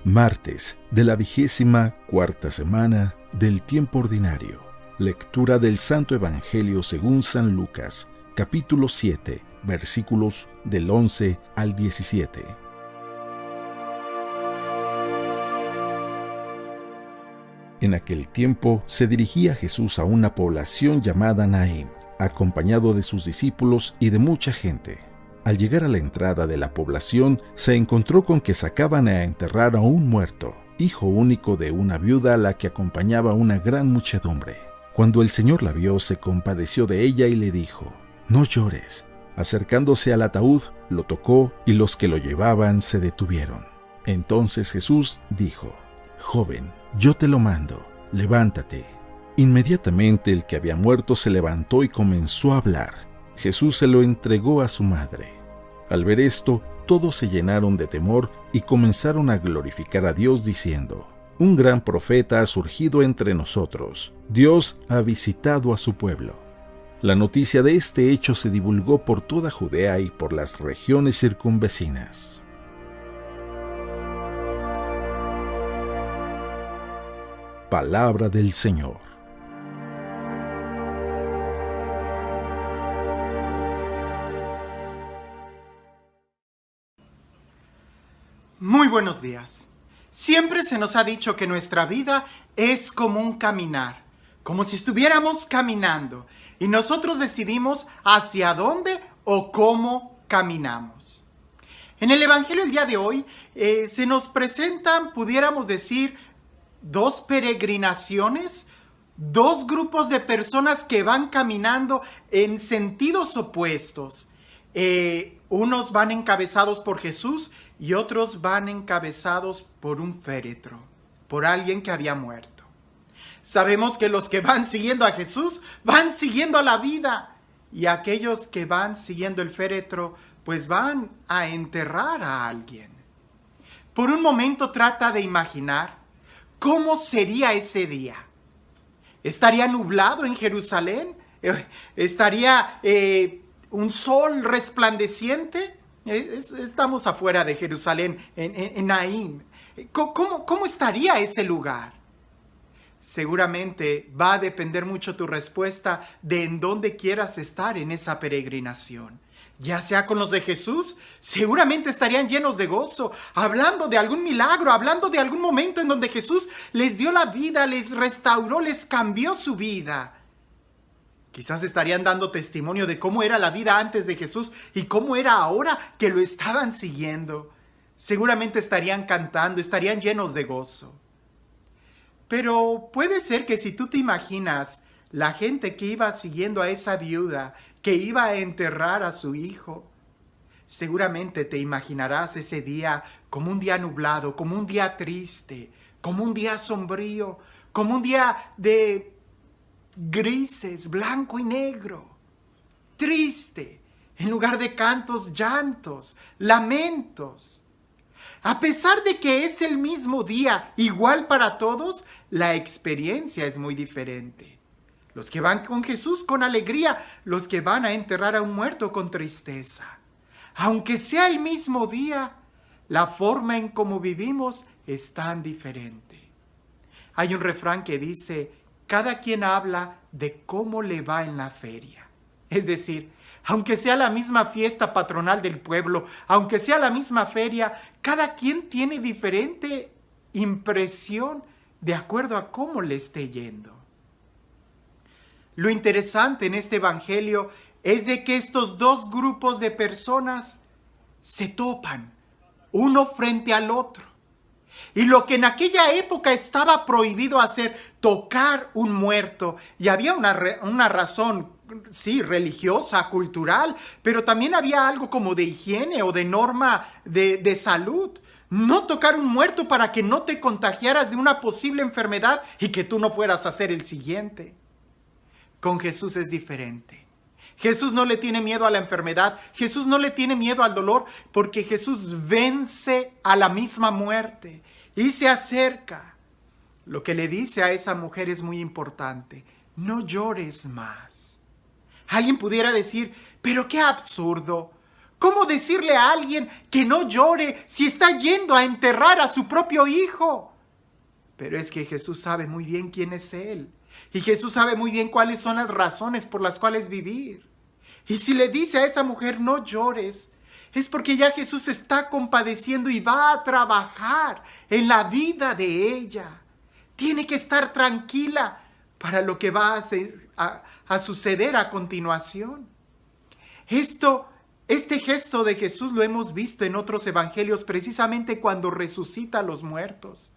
Martes de la 24ª semana del tiempo ordinario. Lectura del Santo Evangelio según San Lucas, capítulo 7, versículos del 11 al 17. En aquel tiempo se dirigía Jesús a una población llamada Naín, acompañado de sus discípulos y de mucha gente. Al llegar a la entrada de la población, se encontró con que sacaban a enterrar a un muerto, hijo único de una viuda a la que acompañaba una gran muchedumbre. Cuando el Señor la vio, se compadeció de ella y le dijo: «No llores». Acercándose al ataúd, lo tocó y los que lo llevaban se detuvieron. Entonces Jesús dijo: «Joven, yo te lo mando, levántate». Inmediatamente el que había muerto se levantó y comenzó a hablar. Jesús se lo entregó a su madre. Al ver esto, todos se llenaron de temor y comenzaron a glorificar a Dios diciendo: «Un gran profeta ha surgido entre nosotros. Dios ha visitado a su pueblo». La noticia de este hecho se divulgó por toda Judea y por las regiones circunvecinas. Palabra del Señor. Muy buenos días. Siempre se nos ha dicho que nuestra vida es como un caminar, como si estuviéramos caminando y nosotros decidimos hacia dónde o cómo caminamos. En el Evangelio el día de hoy se nos presentan, pudiéramos decir, dos peregrinaciones, dos grupos de personas que van caminando en sentidos opuestos. Unos van encabezados por Jesús y otros van encabezados por un féretro, por alguien que había muerto. Sabemos que los que van siguiendo a Jesús van siguiendo a la vida, y aquellos que van siguiendo el féretro pues van a enterrar a alguien. Por un momento trata de imaginar cómo sería ese día. ¿Estaría nublado en Jerusalén? ¿Estaría un sol resplandeciente? Estamos afuera de Jerusalén, en Naín. ¿Cómo estaría ese lugar? Seguramente va a depender mucho tu respuesta de en dónde quieras estar en esa peregrinación. Ya sea con los de Jesús, seguramente estarían llenos de gozo, hablando de algún milagro, hablando de algún momento en donde Jesús les dio la vida, les restauró, les cambió su vida. Quizás estarían dando testimonio de cómo era la vida antes de Jesús y cómo era ahora que lo estaban siguiendo. Seguramente estarían cantando, estarían llenos de gozo. Pero puede ser que si tú te imaginas la gente que iba siguiendo a esa viuda, que iba a enterrar a su hijo, seguramente te imaginarás ese día como un día nublado, como un día triste, como un día sombrío, como un día de grises, blanco y negro, triste, en lugar de cantos, llantos, lamentos. A pesar de que es el mismo día, igual para todos, la experiencia es muy diferente. Los que van con Jesús con alegría, los que van a enterrar a un muerto con tristeza. Aunque sea el mismo día, la forma en cómo vivimos es tan diferente. Hay un refrán que dice: cada quien habla de cómo le va en la feria. Es decir, aunque sea la misma fiesta patronal del pueblo, aunque sea la misma feria, cada quien tiene diferente impresión de acuerdo a cómo le esté yendo. Lo interesante en este evangelio es de que estos dos grupos de personas se topan, uno frente al otro. Y lo que en aquella época estaba prohibido hacer, tocar un muerto, y había una razón, sí, religiosa, cultural, pero también había algo como de higiene o de norma de salud. No tocar un muerto para que no te contagiaras de una posible enfermedad y que tú no fueras a ser el siguiente. Con Jesús es diferente. Jesús no le tiene miedo a la enfermedad, Jesús no le tiene miedo al dolor, porque Jesús vence a la misma muerte y se acerca. Lo que le dice a esa mujer es muy importante: no llores más. Alguien pudiera decir: pero qué absurdo, ¿Cómo decirle a alguien que no llore si está yendo a enterrar a su propio hijo? Pero es que Jesús sabe muy bien quién es Él. Y Jesús sabe muy bien cuáles son las razones por las cuales vivir. Y si le dice a esa mujer, no llores, es porque ya Jesús se está compadeciendo y va a trabajar en la vida de ella. Tiene que estar tranquila para lo que va a suceder a continuación. Este gesto de Jesús lo hemos visto en otros evangelios, precisamente cuando resucita a los muertos.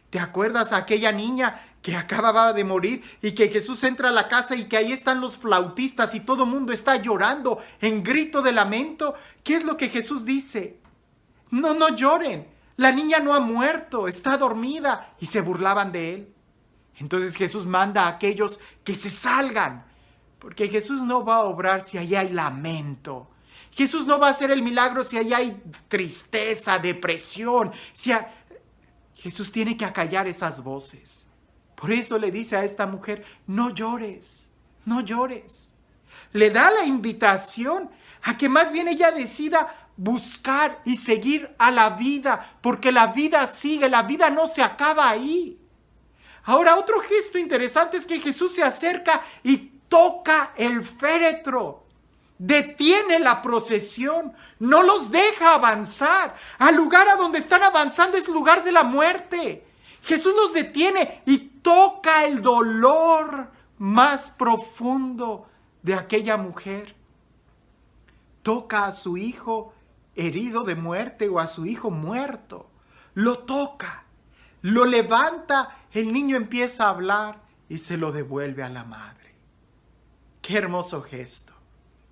¿Te acuerdas a aquella niña que acababa de morir y que Jesús entra a la casa y que ahí están los flautistas y todo el mundo está llorando en grito de lamento? ¿Qué es lo que Jesús dice? No lloren, la niña no ha muerto, está dormida, y se burlaban de él. Entonces Jesús manda a aquellos que se salgan, porque Jesús no va a obrar si allá hay lamento. Jesús no va a hacer el milagro si allá hay tristeza, depresión. Jesús tiene que acallar esas voces. Por eso le dice a esta mujer, no llores, no llores. Le da la invitación a que más bien ella decida buscar y seguir a la vida, porque la vida sigue, la vida no se acaba ahí. Ahora, otro gesto interesante es que Jesús se acerca y toca el féretro. Detiene la procesión, no los deja avanzar. Al lugar a donde están avanzando es lugar de la muerte. Jesús los detiene y toca el dolor más profundo de aquella mujer. Toca a su hijo herido de muerte o a su hijo muerto. Lo toca, lo levanta, el niño empieza a hablar y se lo devuelve a la madre. Qué hermoso gesto.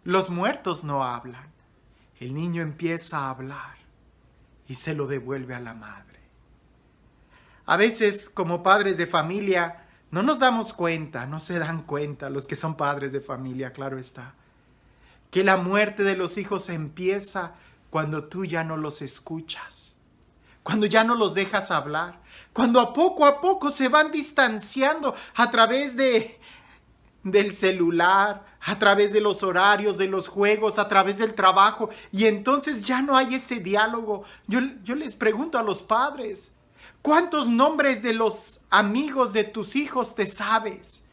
Los muertos no hablan. El niño empieza a hablar y se lo devuelve a la madre. A veces, como padres de familia, no nos damos cuenta, no se dan cuenta los que son padres de familia, claro está, que la muerte de los hijos empieza cuando tú ya no los escuchas, cuando ya no los dejas hablar, cuando a poco se van distanciando a través del celular, a través de los horarios, de los juegos, a través del trabajo, y entonces ya no hay ese diálogo. Yo les pregunto a los padres, ¿cuántos nombres de los amigos de tus hijos te sabes?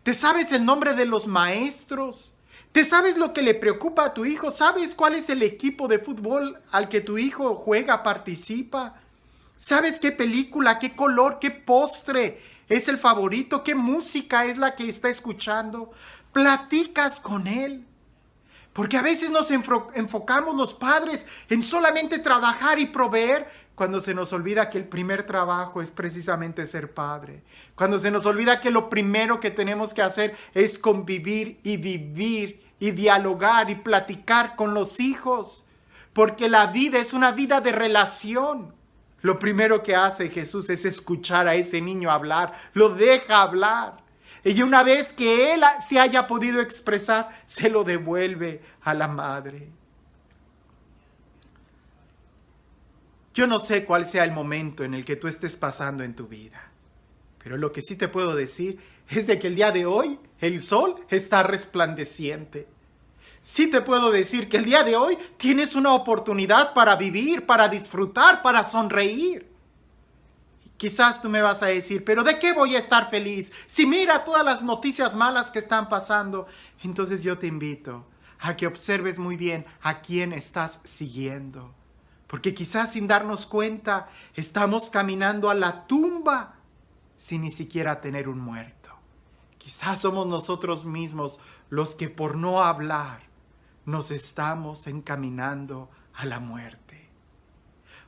¿Te sabes el nombre de los maestros? ¿Te sabes lo que le preocupa a tu hijo? ¿Sabes cuál es el equipo de fútbol al que tu hijo juega, participa? ¿Sabes qué película, qué color, qué postre es el favorito? ¿Qué música es la que está escuchando? Platicas con él. Porque a veces nos enfocamos los padres en solamente trabajar y proveer, cuando se nos olvida que el primer trabajo es precisamente ser padre. Cuando se nos olvida que lo primero que tenemos que hacer es convivir y vivir y dialogar y platicar con los hijos. Porque la vida es una vida de relación. Lo primero que hace Jesús es escuchar a ese niño hablar, lo deja hablar. Y una vez que él se haya podido expresar, se lo devuelve a la madre. Yo no sé cuál sea el momento en el que tú estés pasando en tu vida, pero lo que sí te puedo decir es de que el día de hoy el sol está resplandeciente. Sí te puedo decir que el día de hoy tienes una oportunidad para vivir, para disfrutar, para sonreír. Quizás tú me vas a decir, pero ¿de qué voy a estar feliz? Si mira todas las noticias malas que están pasando. Entonces yo te invito a que observes muy bien a quién estás siguiendo. Porque quizás sin darnos cuenta estamos caminando a la tumba sin ni siquiera tener un muerto. Quizás somos nosotros mismos los que por no hablar nos estamos encaminando a la muerte.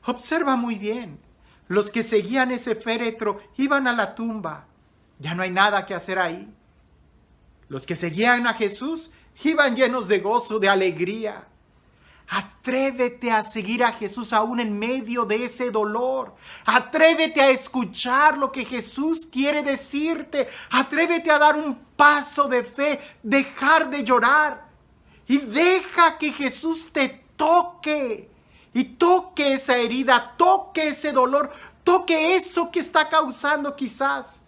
Observa muy bien. Los que seguían ese féretro iban a la tumba. Ya no hay nada que hacer ahí. Los que seguían a Jesús iban llenos de gozo, de alegría. Atrévete a seguir a Jesús aún en medio de ese dolor. Atrévete a escuchar lo que Jesús quiere decirte. Atrévete a dar un paso de fe, dejar de llorar. Y deja que Jesús te toque. Y toque esa herida, toque ese dolor, toque eso que está causando quizás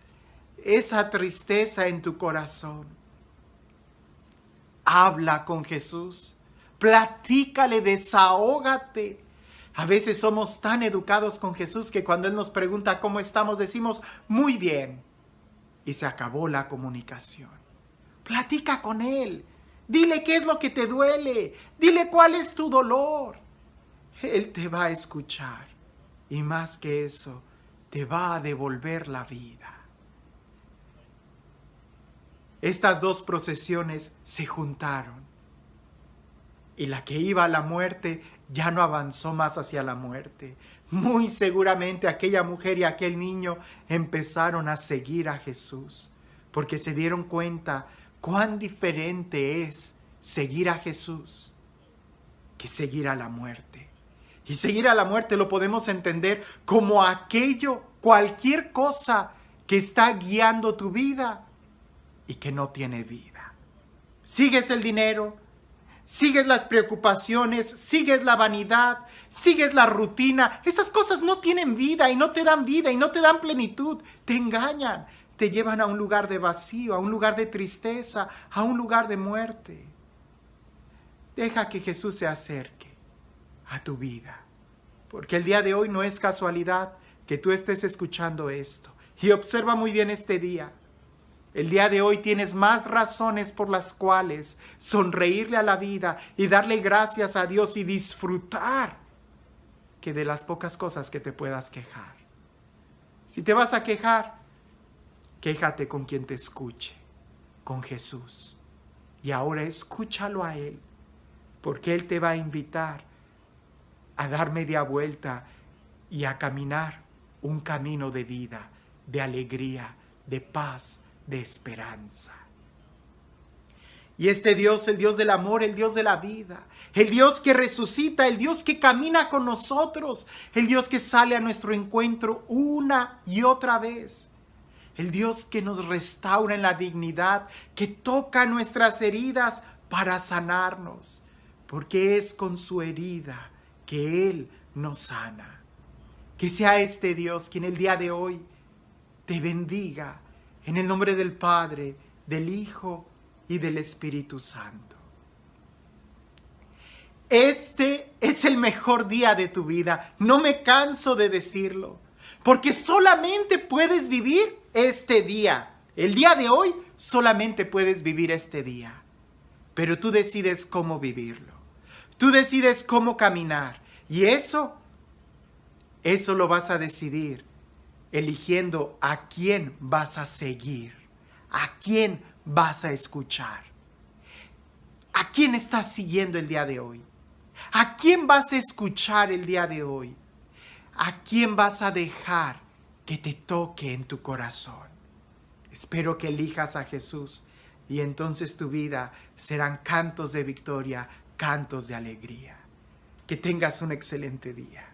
esa tristeza en tu corazón. Habla con Jesús. Platícale, desahógate. A veces somos tan educados con Jesús que cuando Él nos pregunta cómo estamos, decimos, muy bien. Y se acabó la comunicación. Platica con Él. Dile qué es lo que te duele. Dile cuál es tu dolor. Él te va a escuchar. Y más que eso, te va a devolver la vida. Estas dos procesiones se juntaron. Y la que iba a la muerte ya no avanzó más hacia la muerte. Muy seguramente aquella mujer y aquel niño empezaron a seguir a Jesús, porque se dieron cuenta cuán diferente es seguir a Jesús que seguir a la muerte. Y seguir a la muerte lo podemos entender como aquello, cualquier cosa que está guiando tu vida y que no tiene vida. Sigues el dinero, sigues las preocupaciones, sigues la vanidad, sigues la rutina. Esas cosas no tienen vida y no te dan vida y no te dan plenitud. Te engañan, te llevan a un lugar de vacío, a un lugar de tristeza, a un lugar de muerte. Deja que Jesús se acerque a tu vida, porque el día de hoy no es casualidad que tú estés escuchando esto. Y observa muy bien este día. El día de hoy tienes más razones por las cuales sonreírle a la vida y darle gracias a Dios y disfrutar que de las pocas cosas que te puedas quejar. Si te vas a quejar, quéjate con quien te escuche, con Jesús. Y ahora escúchalo a Él, porque Él te va a invitar a dar media vuelta y a caminar un camino de vida, de alegría, de paz, de esperanza. Y este Dios, el Dios del amor, el Dios de la vida, el Dios que resucita, el Dios que camina con nosotros, el Dios que sale a nuestro encuentro una y otra vez, el Dios que nos restaura en la dignidad, que toca nuestras heridas para sanarnos, porque es con su herida que Él nos sana. Que sea este Dios quien el día de hoy te bendiga, en el nombre del Padre, del Hijo y del Espíritu Santo. Este es el mejor día de tu vida. No me canso de decirlo, porque solamente puedes vivir este día. El día de hoy solamente puedes vivir este día. Pero tú decides cómo vivirlo. Tú decides cómo caminar. Y eso lo vas a decidir eligiendo a quién vas a seguir, a quién vas a escuchar, a quién estás siguiendo el día de hoy, a quién vas a escuchar el día de hoy, a quién vas a dejar que te toque en tu corazón. Espero que elijas a Jesús y entonces tu vida serán cantos de victoria, cantos de alegría. Que tengas un excelente día.